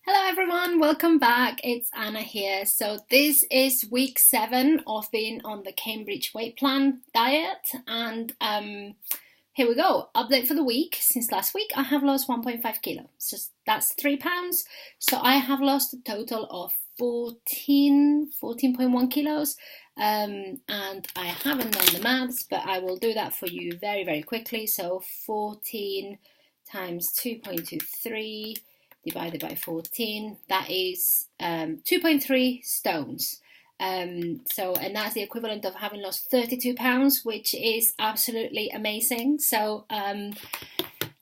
Hello everyone, welcome back. It's Anna here. So this is week 7 of being on the Cambridge Weight Plan diet, and here we go. Update for the week. Since last week I have lost 1.5 kilo. That's 3 pounds. So I have lost a total of 14.1 kilos. And I haven't done the maths, but I will do that for you very, very quickly. So 14 times 2.23 divided by 14, that is 2.3 stones. And that's the equivalent of having lost 32 pounds, which is absolutely amazing. So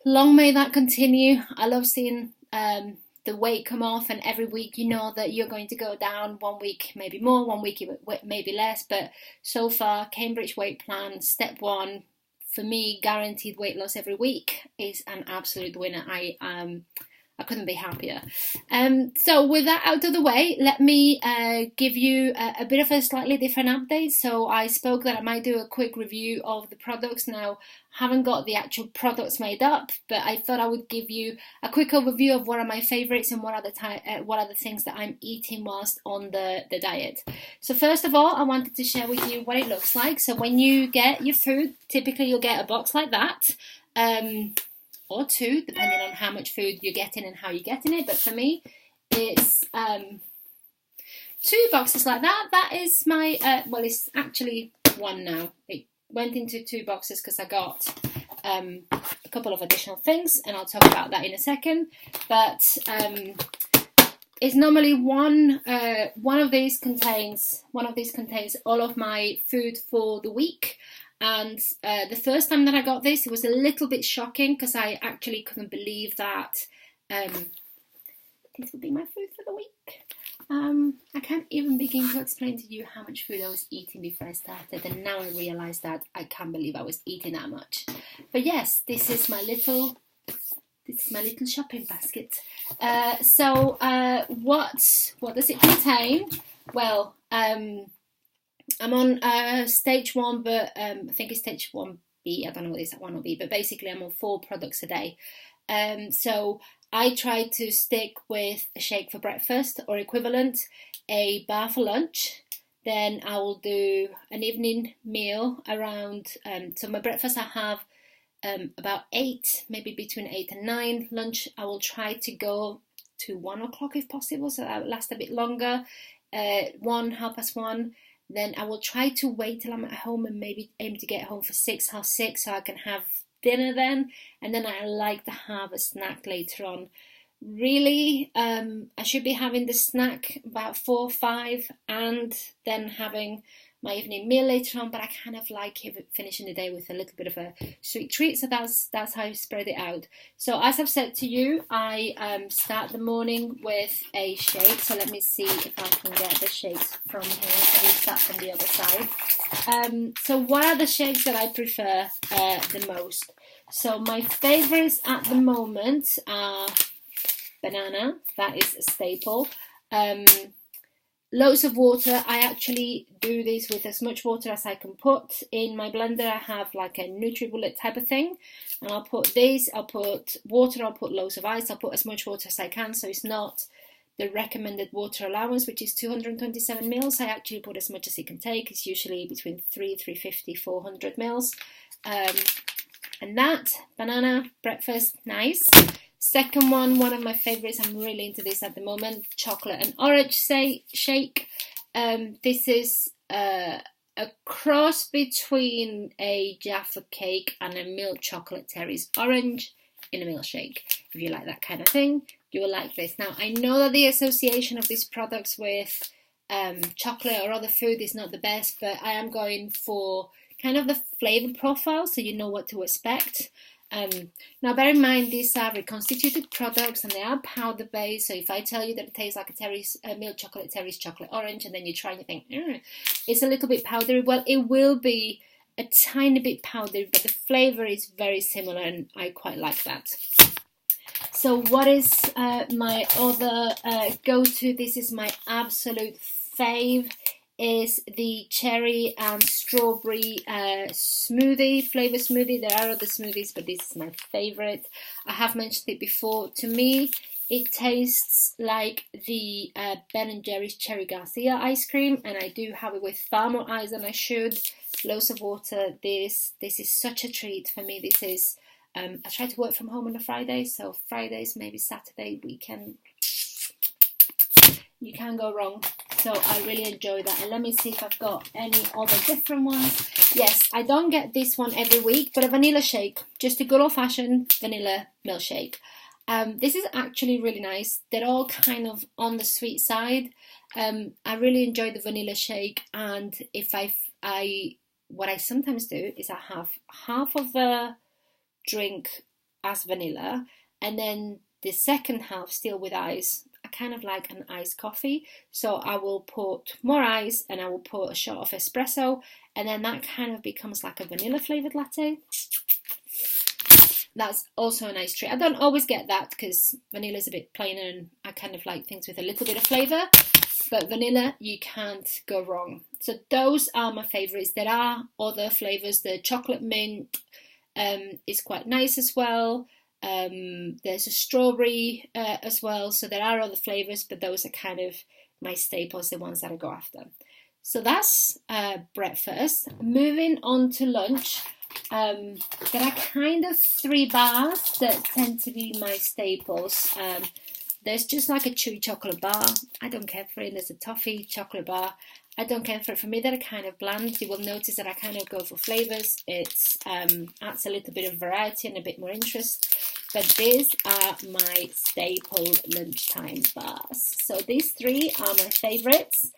long may that continue. I love seeing the weight come off, and every week you know that you're going to go down. One week maybe more, one week maybe less, but so far Cambridge Weight Plan step 1 for me, guaranteed weight loss every week, is an absolute winner. I couldn't be happier. So with that out of the way, let me give you a bit of a slightly different update. So I spoke that I might do a quick review of the products. Now, I haven't got the actual products made up, but I thought I would give you a quick overview of what are my favorites and what are the things that I'm eating whilst on the diet. So first of all, I wanted to share with you what it looks like. So when you get your food, typically you'll get a box like that. Or 2, depending on how much food you're getting and how you're getting it. But for me, it's 2 boxes like that. That is my, it's actually 1 now. It went into 2 boxes because I got a couple of additional things, and I'll talk about that in a second. But it's normally one of these contains all of my food for the week. And the first time that I got this, it was a little bit shocking because I actually couldn't believe that this would be my food for the week. I can't even begin to explain to you how much food I was eating before I started, and now I realise that I can't believe I was eating that much. But yes, this is my little shopping basket. What does it contain? Well, I'm on stage 1, but I think it's stage 1B. I don't know what it is, 1 or B, but basically I'm on 4 products a day. So I try to stick with a shake for breakfast or equivalent, a bar for lunch. Then I will do an evening meal around, so my breakfast I have about 8, maybe between 8 and 9. Lunch I will try to go to 1 o'clock if possible, so that will last a bit longer. 1:30. Then I will try to wait till I'm at home and maybe aim to get home for 6, half 6, so I can have dinner then. And then I like to have a snack later on. Really, I should be having the snack about 4, 5, and then having my evening meal later on. But I kind of like finishing the day with a little bit of a sweet treat, so that's how I spread it out. So as I've said to you, I start the morning with a shake. So let me see if I can get the shakes from here. So we start from the other side. So what are the shakes that I prefer the most? So my favourites at the moment are banana, that is a staple. Loads of water. I actually do this with as much water as I can put in my blender. I have like a NutriBullet type of thing, and I'll put this, I'll put water, I'll put loads of ice, I'll put as much water as I can, so it's not the recommended water allowance, which is 227 mils. I actually put as much as it can take. It's usually between 350, 400 mils. And that, banana, breakfast, nice. Second one of my favourites, I'm really into this at the moment, chocolate and orange shake. This is a cross between a Jaffa cake and a milk chocolate Terry's orange in a milkshake. If you like that kind of thing, you will like this. Now, I know that the association of these products with chocolate or other food is not the best, but I am going for kind of the flavour profile, so you know what to expect. Now bear in mind, these are reconstituted products and they are powder based, so if I tell you that it tastes like a Terry's milk chocolate, Terry's chocolate orange, and then you try and you think it's a little bit powdery, well, it will be a tiny bit powdery, but the flavour is very similar and I quite like that. So what is my other go-to? This is my absolute fave, is the cherry and strawberry flavor smoothie. There are other smoothies, but this is my favorite. I have mentioned it before. To me, It tastes like the Ben & Jerry's Cherry Garcia ice cream, and I do have it with far more ice than I should. Loads of water. This is such a treat for me. This is I try to work from home on a Friday, so Fridays, maybe Saturday, weekend, you can't go wrong. So I really enjoy that. And let me see if I've got any other different ones. Yes, I don't get this one every week, but a vanilla shake, just a good old-fashioned vanilla milkshake. This is actually really nice. They're all kind of on the sweet side. I really enjoy the vanilla shake, and if what I sometimes do is I have half of the drink as vanilla, and then the second half still with ice. I kind of like an iced coffee, so I will put more ice and I will put a shot of espresso, and then that kind of becomes like a vanilla flavoured latte. That's also a nice treat. I don't always get that because vanilla is a bit plainer and I kind of like things with a little bit of flavour, but vanilla, you can't go wrong. So those are my favourites. There are other flavours. The chocolate mint is quite nice as well. There's a strawberry as well. So there are other flavours, but those are kind of my staples, the ones that I go after. So that's breakfast. Moving on to lunch. There are kind of 3 bars that tend to be my staples. There's just like a chewy chocolate bar. I don't care for it. There's a toffee chocolate bar. I don't care for it. For me, they're kind of bland. You will notice that I kind of go for flavours. It adds a little bit of variety and a bit more interest. But these are my staple lunchtime bars. So these 3 are my favourites.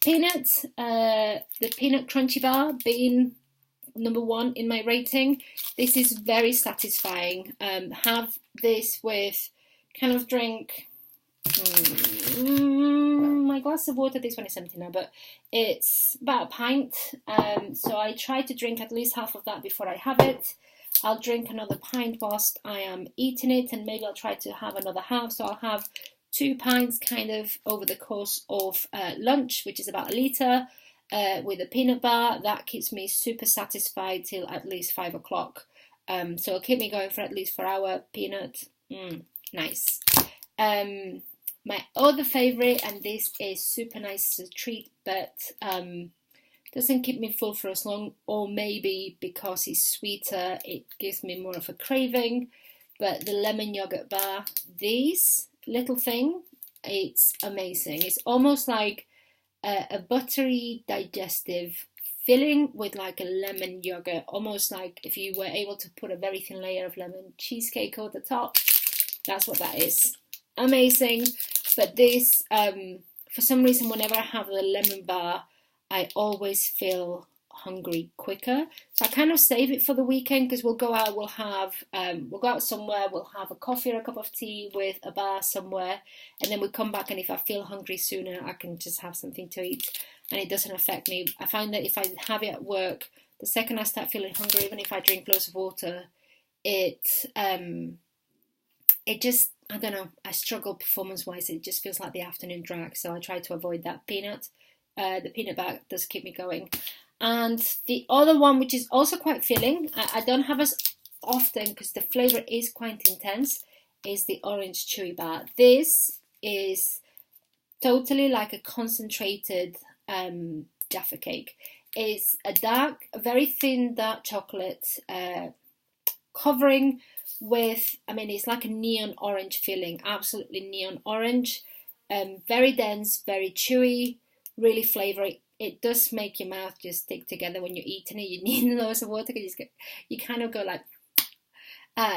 Peanut, the peanut crunchy bar being number 1 in my rating. This is very satisfying. Have this with kind of drink my glass of water. This one is empty now, but it's about a pint. So I try to drink at least half of that before I have it. I'll drink another pint whilst I am eating it, and maybe I'll try to have another half. So I'll have 2 pints kind of over the course of lunch, which is about a litre. With a peanut bar, that keeps me super satisfied till at least 5 o'clock. So it'll keep me going for at least 4 hours. Peanut, nice. My other favourite, and this is super nice as a treat, but doesn't keep me full for as long, or maybe because it's sweeter, it gives me more of a craving. But the lemon yogurt bar, this little thing, it's amazing. It's almost like a buttery digestive filling with like a lemon yogurt, almost like if you were able to put a very thin layer of lemon cheesecake over the top. That's what that is. Amazing. But this, for some reason, whenever I have the lemon bar, I always feel hungry quicker. So I kind of save it for the weekend, because we'll go out, we'll go out somewhere, we'll have a coffee or a cup of tea with a bar somewhere, and then we come back, and if I feel hungry sooner, I can just have something to eat, and it doesn't affect me. I find that if I have it at work, the second I start feeling hungry, even if I drink loads of water, it just, I don't know, I struggle performance-wise. It just feels like the afternoon drag, so I try to avoid that peanut. The peanut bar does keep me going. And the other one, which is also quite filling, I don't have as often because the flavour is quite intense, is the orange chewy bar. This is totally like a concentrated Jaffa cake. It's a very thin dark chocolate covering with, it's like a neon orange filling, absolutely neon orange, very dense, very chewy, really flavoury. It does make your mouth just stick together when you're eating it. You need loads of water because you kind of go like,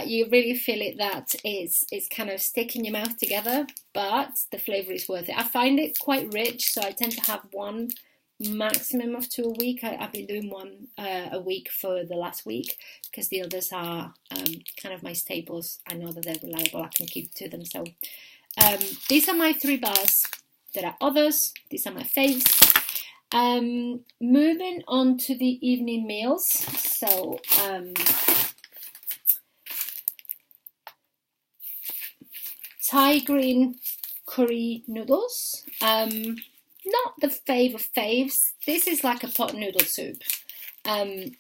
you really feel it, that it's kind of sticking your mouth together, but the flavour is worth it. I find it quite rich, so I tend to have one, maximum of 2 a week. I've been doing one a week for the last week, because the others are kind of my staples. I know that they're reliable, I can keep to them. So these are my 3 bars. There are others, these are my faves. Moving on to the evening meals. So Thai green curry noodles. Not the fave of faves. This is like a pot noodle soup. And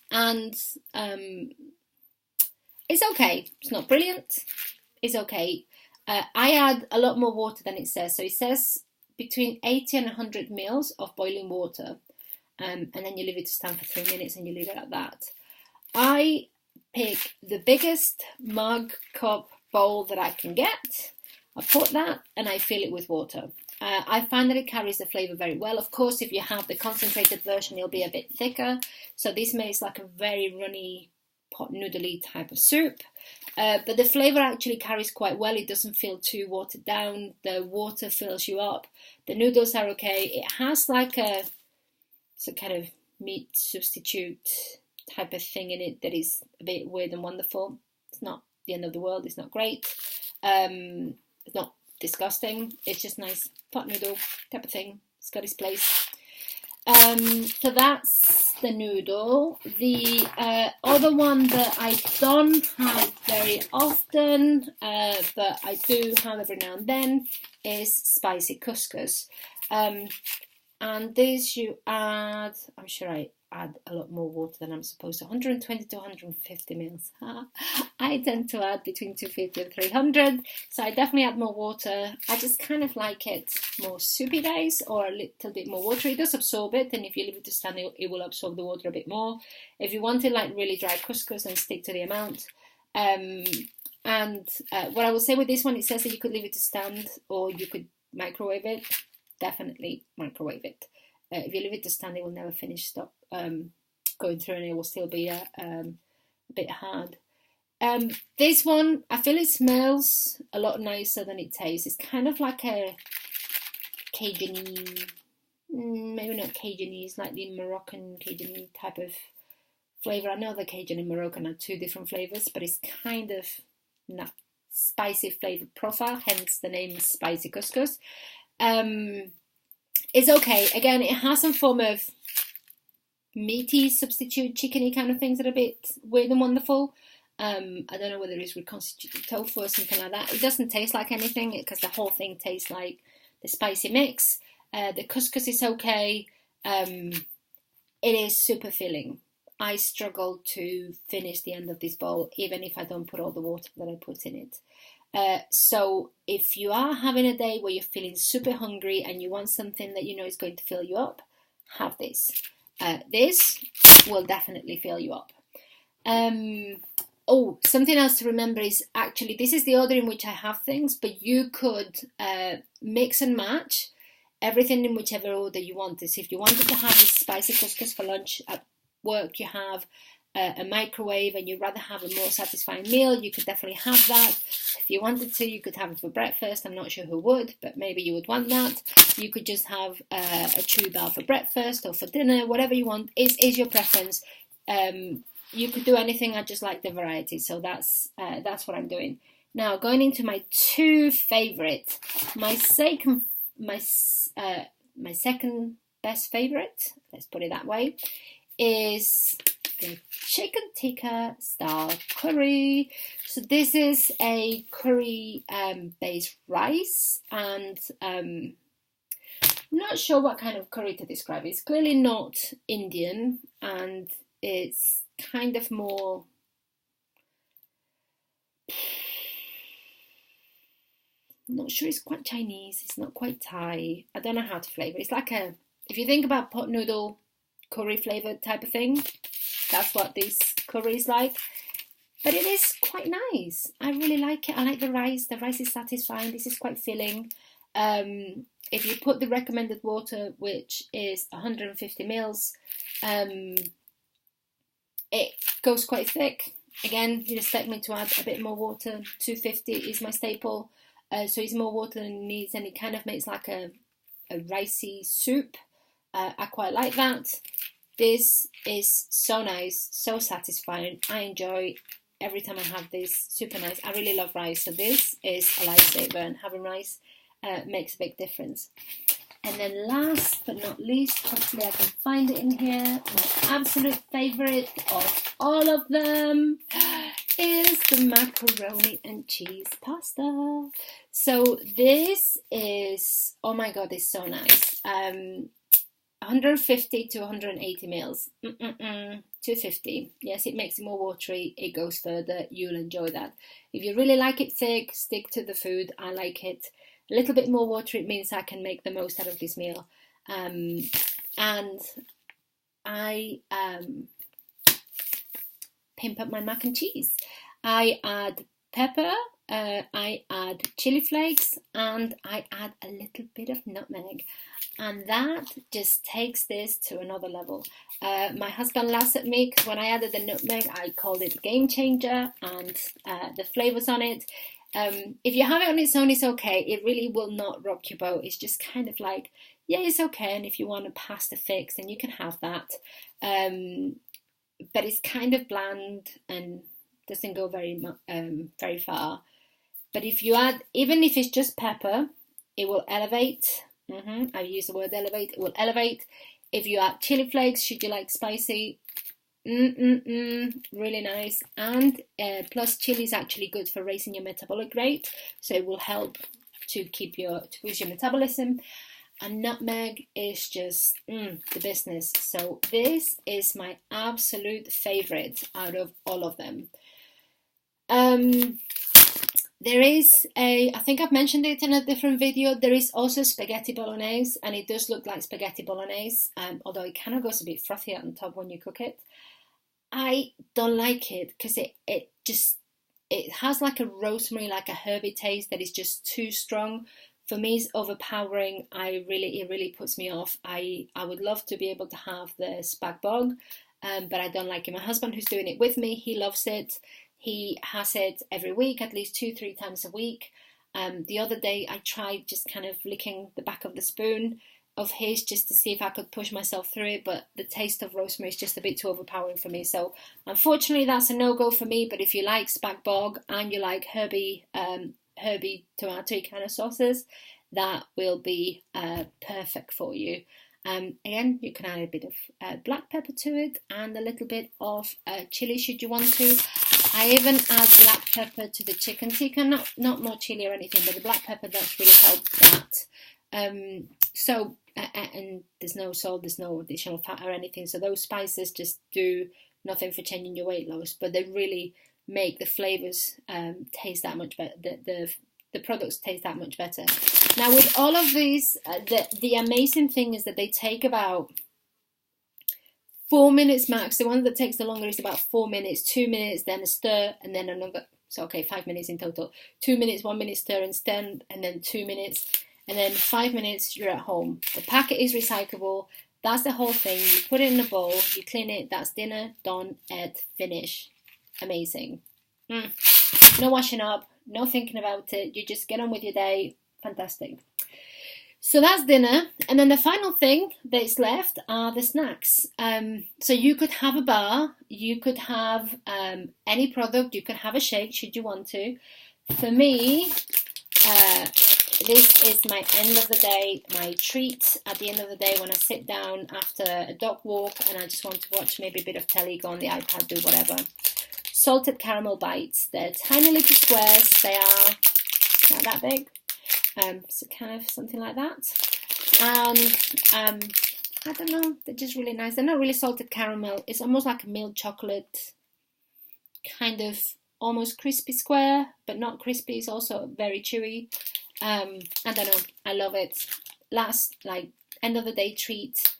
it's okay. It's not brilliant. It's okay. I add a lot more water than it says. So it says between 80 and 100 mils of boiling water. And then you leave it to stand for 3 minutes and you leave it at that. I pick the biggest mug, cup, bowl that I can get. I put that and I fill it with water. I find that it carries the flavour very well. Of course, if you have the concentrated version, it'll be a bit thicker. So this makes like a very runny, pot noodly type of soup. But the flavour actually carries quite well. It doesn't feel too watered down. The water fills you up. The noodles are okay. It has like a kind of meat substitute type of thing in it that is a bit weird and wonderful. It's not the end of the world. It's not great. It's not disgusting. It's just nice pot noodle type of thing. It's got its place. So that's the noodle. The other one that I don't have very often, but I do have every now and then, is spicy couscous. And this you add, I'm sure I add a lot more water than I'm supposed to, 120 to 150 mils. I tend to add between 250 and 300, so I definitely add more water. I just kind of like it more soupy days or a little bit more watery. It does absorb it, and if you leave it to stand, it will absorb the water a bit more. If you want it like really dry couscous, then stick to the amount. What I will say with this one, it says that you could leave it to stand or you could microwave it. Definitely microwave it. If you leave it to stand, it will never finish going through, and it will still be a bit hard. This one, I feel it smells a lot nicer than it tastes. It's kind of like a Cajun, maybe not Cajun, it's like the Moroccan Cajun type of flavour. I know the Cajun and Moroccan are two different flavours, but it's kind of not spicy flavour profile, hence the name Spicy Couscous. It's okay. Again, it has some form of meaty substitute, chickeny kind of things that are a bit weird and wonderful. I don't know whether it's reconstituted tofu or something like that. It doesn't taste like anything because the whole thing tastes like the spicy mix. The couscous is okay. It is super filling. I struggle to finish the end of this bowl even if I don't put all the water that I put in it. So if you are having a day where you're feeling super hungry and you want something that you know is going to fill you up, have this. This will definitely fill you up. Something else to remember is actually this is the order in which I have things, but you could mix and match everything in whichever order you want this. If you wanted to have this spicy couscous for lunch at work, you have a microwave and you'd rather have a more satisfying meal, you could definitely have that. If you wanted to, you could have it for breakfast. I'm not sure who would, but maybe you would want that. You could just have a chewy bar for breakfast or for dinner, whatever you want is your preference. You could do anything. I just like the variety, so that's what I'm doing. Now going into my two favourites. My second best favourite, let's put it that way, is the chicken tikka style curry. So this is a curry based rice, and I'm not sure what kind of curry to describe. It's clearly not Indian, and it's kind of more I'm not sure, it's quite Chinese, it's not quite Thai. I don't know how to flavour. It's like if you think about pot noodle curry flavoured type of thing, that's what this curry is like. But it is quite nice. I really like it. I like the rice. The rice is satisfying. This is quite filling. If you put the recommended water, which is 150 mils, it goes quite thick. Again, you'd expect me to add a bit more water. 250 is my staple. So it's more water than it needs, and it kind of makes like a ricey soup. I quite like that. This is so nice, so satisfying. I enjoy every time I have this. Super nice. I really love rice, so this is a lifesaver, and having rice makes a big difference. And then last but not least, hopefully I can find it in here, my absolute favourite of all of them is the macaroni and cheese pasta. So this is, oh my god, it's so nice. 150 to 180 mils. 250. Yes, it makes it more watery. It goes further. You'll enjoy that. If you really like it thick, stick to the food. I like it a little bit more watery. It means I can make the most out of this meal. And I pimp up my mac and cheese. I add pepper, I add chili flakes, and I add a little bit of nutmeg. And that just takes this to another level. My husband laughs at me because when I added the nutmeg, I called it a game changer, and the flavours on it. If you have it on its own, it's okay. It really will not rock your boat. It's just kind of like, yeah, it's okay. And if you want a pasta fix, then you can have that. But it's kind of bland and doesn't go very far. But if you add, even if it's just pepper, it will elevate. I use the word elevate. It will elevate. If you add chili flakes, should you like spicy, really nice. And plus, chili is actually good for raising your metabolic rate, so it will help to boost your metabolism. And nutmeg is just the business. So this is my absolute favorite out of all of them. There is I think I've mentioned it in a different video, there is also spaghetti bolognese, and it does look like spaghetti bolognese, although it kind of goes a bit frothy on top when you cook it. I don't like it because it has like a rosemary, like a herby taste that is just too strong. For me, it's overpowering. It really puts me off. I would love to be able to have the spag bog, but I don't like it. My husband, who's doing it with me, he loves it. He has it every week, at least 2-3 times a week. The other day, I tried just kind of licking the back of the spoon of his just to see if I could push myself through it, but the taste of rosemary is just a bit too overpowering for me. So unfortunately, that's a no-go for me. But if you like spag bog and you like herby tomato kind of sauces, that will be perfect for you. Again, you can add a bit of black pepper to it and a little bit of chili should you want to. I even add black pepper to the chicken tikka, not more chili or anything, but the black pepper does really help that. And there's no salt, there's no additional fat or anything, so those spices just do nothing for changing your weight loss, but they really make the flavors taste that much better. The products taste that much better. Now with all of these, the amazing thing is that they take about 4 minutes max. The one that takes the longer is about 4 minutes, 2 minutes, then a stir, and then another. So okay, 5 minutes in total. 2 minutes, 1 minute stir and stand, and then 2 minutes, and then 5 minutes you're at home. The packet is recyclable. That's the whole thing. You put it in a bowl, you clean it. That's dinner done at finish. Amazing. No washing up, no thinking about it. You just get on with your day. Fantastic. So that's dinner, and then the final thing that's left are the snacks. So you could have a bar, you could have any product, you could have a shake should you want to. For me, this is my end of the day, my treat at the end of the day when I sit down after a dog walk and I just want to watch maybe a bit of telly, go on the iPad, do whatever. Salted caramel bites. They're tiny little squares. They are not that big. So kind of something like that. And I don't know, they're just really nice. They're not really salted caramel. It's almost like a milk chocolate, kind of almost crispy square, but not crispy. It's also very chewy. I don't know. I love it. Last, end of the day treat.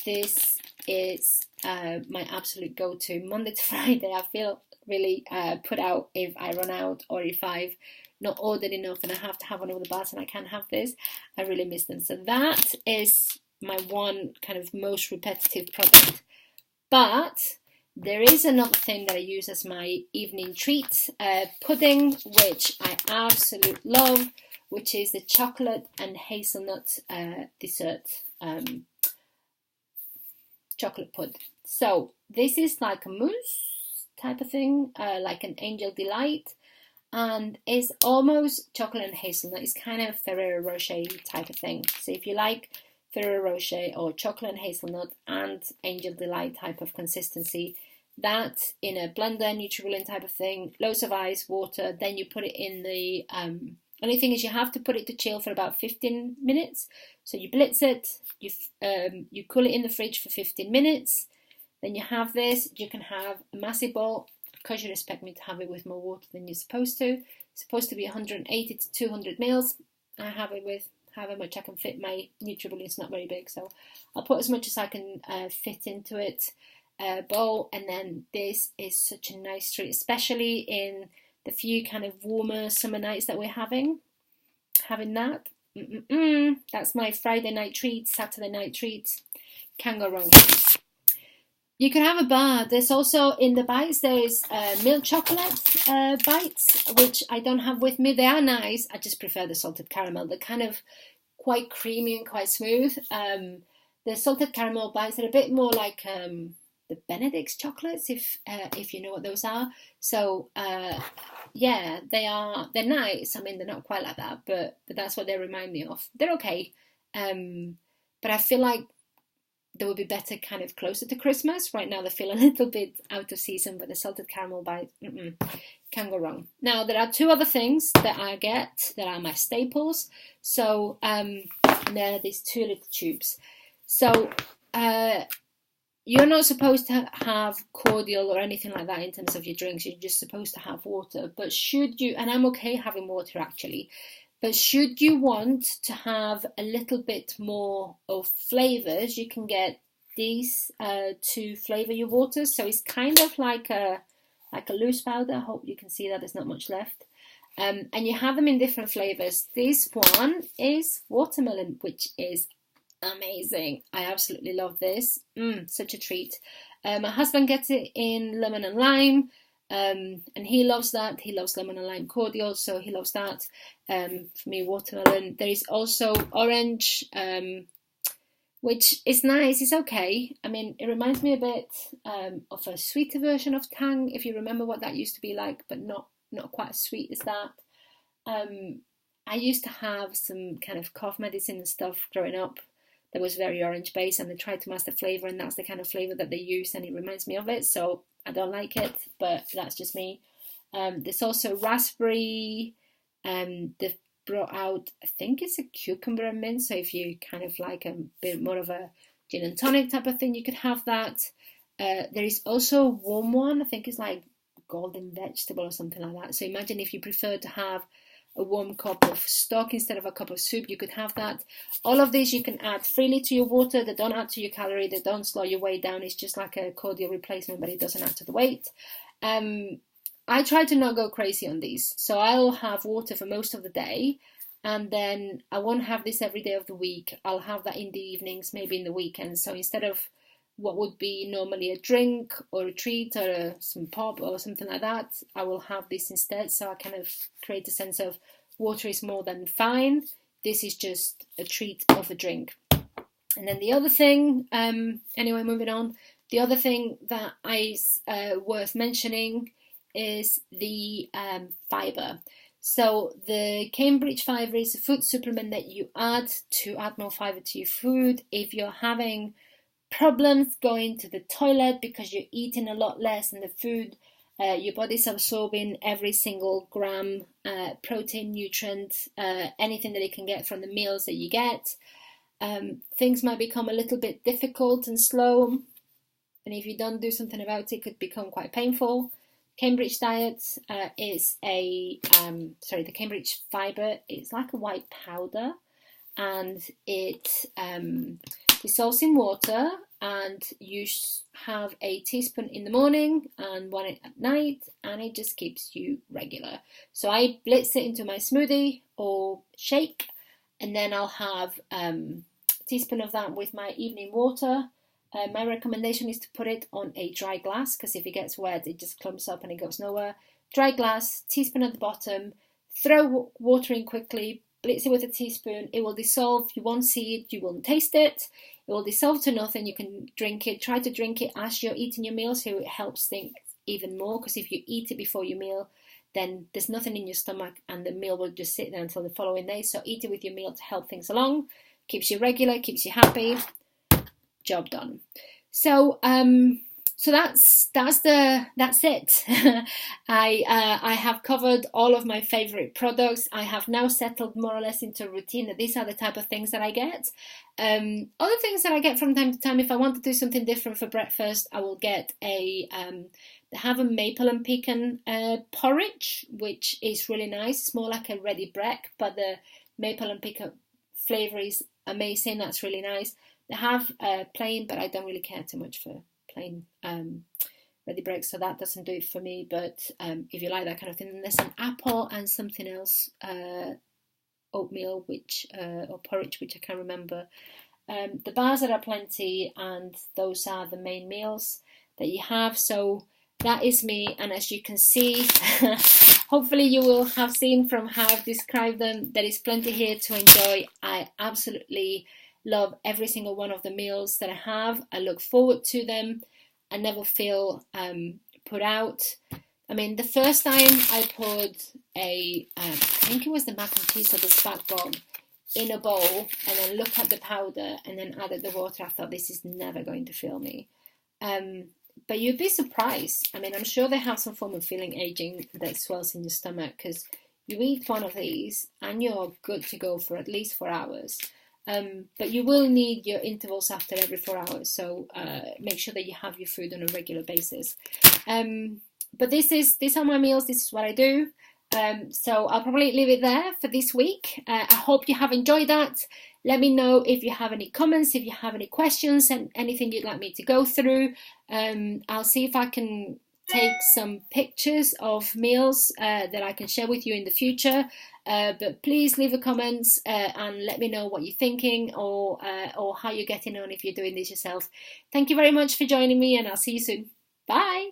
This is my absolute go-to. Monday to Friday, I feel really put out if I run out or if I've not ordered enough and I have to have one of the bars and I can't have this. I really miss them. So that is my one kind of most repetitive product. But there is another thing that I use as my evening treat, pudding, which I absolutely love, which is the chocolate and hazelnut dessert chocolate pud. So this is like a mousse type of thing, like an Angel Delight, and it's almost chocolate and hazelnut. It's kind of Ferrero Rocher type of thing. So if you like Ferrero Rocher or chocolate and hazelnut and Angel Delight type of consistency, that in a blender, Nutri-Bullen type of thing, loads of ice, water, then you put it in the Only thing is you have to put it to chill for about 15 minutes. So you blitz it, you cool it in the fridge for 15 minutes. Then you have this. You can have a massive bowl. Because you expect me to have it with more water than you're supposed to. It's supposed to be 180 to 200 mils. I have it with however much I can fit. My NutriBullion's not very big, so I'll put as much as I can fit into it. Bowl, and then this is such a nice treat, especially in the few kind of warmer summer nights that we're having that. That's my Friday night treat, Saturday night treat. Can't go wrong. You can have a bar. There's also in the bites, there's milk chocolate bites, which I don't have with me. They are nice. I just prefer the salted caramel. They're kind of quite creamy and quite smooth. The salted caramel bites are a bit more like the Benedict's chocolates, if you know what those are. So yeah, they're nice. I mean, they're not quite like that, but that's what they remind me of. They're okay, but I feel like they would be better kind of closer to Christmas. Right now they feel a little bit out of season, but the salted caramel bite, can't go wrong. Now there are two other things that I get that are my staples. So and there are these two little tubes. So you're not supposed to have cordial or anything like that in terms of your drinks. You're just supposed to have water. But should you, and I'm okay having water actually, but should you want to have a little bit more of flavours, you can get these to flavour your waters. So it's kind of like a loose powder. I hope you can see that there's not much left. And you have them in different flavours. This one is watermelon, which is amazing. I absolutely love this. Such a treat. My husband gets it in lemon and lime. And he loves that. He loves lemon and lime cordial, so he loves that. For me, watermelon. There is also orange, which is nice. It's okay. I mean, it reminds me a bit of a sweeter version of Tang, if you remember what that used to be like, but not quite as sweet as that. I used to have some kind of cough medicine and stuff growing up that was very orange based, and they tried to mask the flavour, and that's the kind of flavour that they use, and it reminds me of it, so I don't like it, but that's just me. There's also raspberry. They've brought out, I think it's a cucumber and mint, so if you kind of like a bit more of a gin and tonic type of thing, you could have that. There is also a warm one. I think it's like golden vegetable or something like that. So imagine if you prefer to have a warm cup of stock instead of a cup of soup, you could have that. All of these you can add freely to your water. They don't add to your calorie. They don't slow your weight down. It's just like a cordial replacement, but it doesn't add to the weight. I try to not go crazy on these. So I'll have water for most of the day, and then I won't have this every day of the week. I'll have that in the evenings, maybe in the weekends. So instead of what would be normally a drink or a treat or some pop or something like that, I will have this instead. So I kind of create a sense of water is more than fine. This is just a treat of a drink. And then the other thing, anyway, moving on. The other thing that is worth mentioning is the fibre. So the Cambridge Fibre is a food supplement that you add to add more fibre to your food if you're having problems going to the toilet because you're eating a lot less than the food. Your body's absorbing every single gram protein, nutrient, anything that it can get from the meals that you get. Things might become a little bit difficult and slow, and if you don't do something about it, it could become quite painful. Cambridge diet is the Cambridge Fibre is like a white powder, and it dissolves in water, and you have a teaspoon in the morning and one at night, and it just keeps you regular. So I blitz it into my smoothie or shake, and then I'll have a teaspoon of that with my evening water. My recommendation is to put it on a dry glass, because if it gets wet, it just clumps up and it goes nowhere. Dry glass, teaspoon at the bottom, throw water in quickly, blitz it with a teaspoon, it will dissolve, you won't see it, you won't taste it, it will dissolve to nothing, you can drink it. Try to drink it as you're eating your meal, so it helps things even more, because if you eat it before your meal, then there's nothing in your stomach and the meal will just sit there until the following day. So eat it with your meal to help things along, keeps you regular, keeps you happy. Job done. So So that's it. I have covered all of my favorite products. I have now settled more or less into a routine that these are the type of things that I get. Other things that I get from time to time, if I want to do something different for breakfast, I will get they have a maple and pecan porridge, which is really nice. It's more like a ready break, but the maple and pecan flavour is amazing. That's really nice. They have plain, but I don't really care too much for plain ready bread, so that doesn't do it for me. But if you like that kind of thing, then there's an apple and something else, oatmeal, which or porridge, which I can't remember. The bars are plenty, and those are the main meals that you have. So that is me, and as you can see, hopefully you will have seen from how I've described them, there is plenty here to enjoy. I absolutely love every single one of the meals that I have. I look forward to them. I never feel put out. I mean, the first time I put I think it was the mac and cheese or the spag bol in a bowl and then look at the powder and then added the water, I thought this is never going to fill me. But you'd be surprised. I mean, I'm sure they have some form of feeling aging that swells in your stomach, because you eat one of these and you're good to go for at least 4 hours. But you will need your intervals after every 4 hours, so make sure that you have your food on a regular basis. But these are my meals. This is what I do. So I'll probably leave it there for this week. I hope you have enjoyed that. Let me know if you have any comments, if you have any questions, and anything you'd like me to go through. I'll see if I can take some pictures of meals that I can share with you in the future. But please leave a comments and let me know what you're thinking, or how you're getting on if you're doing this yourself. Thank you very much for joining me, and I'll see you soon. Bye.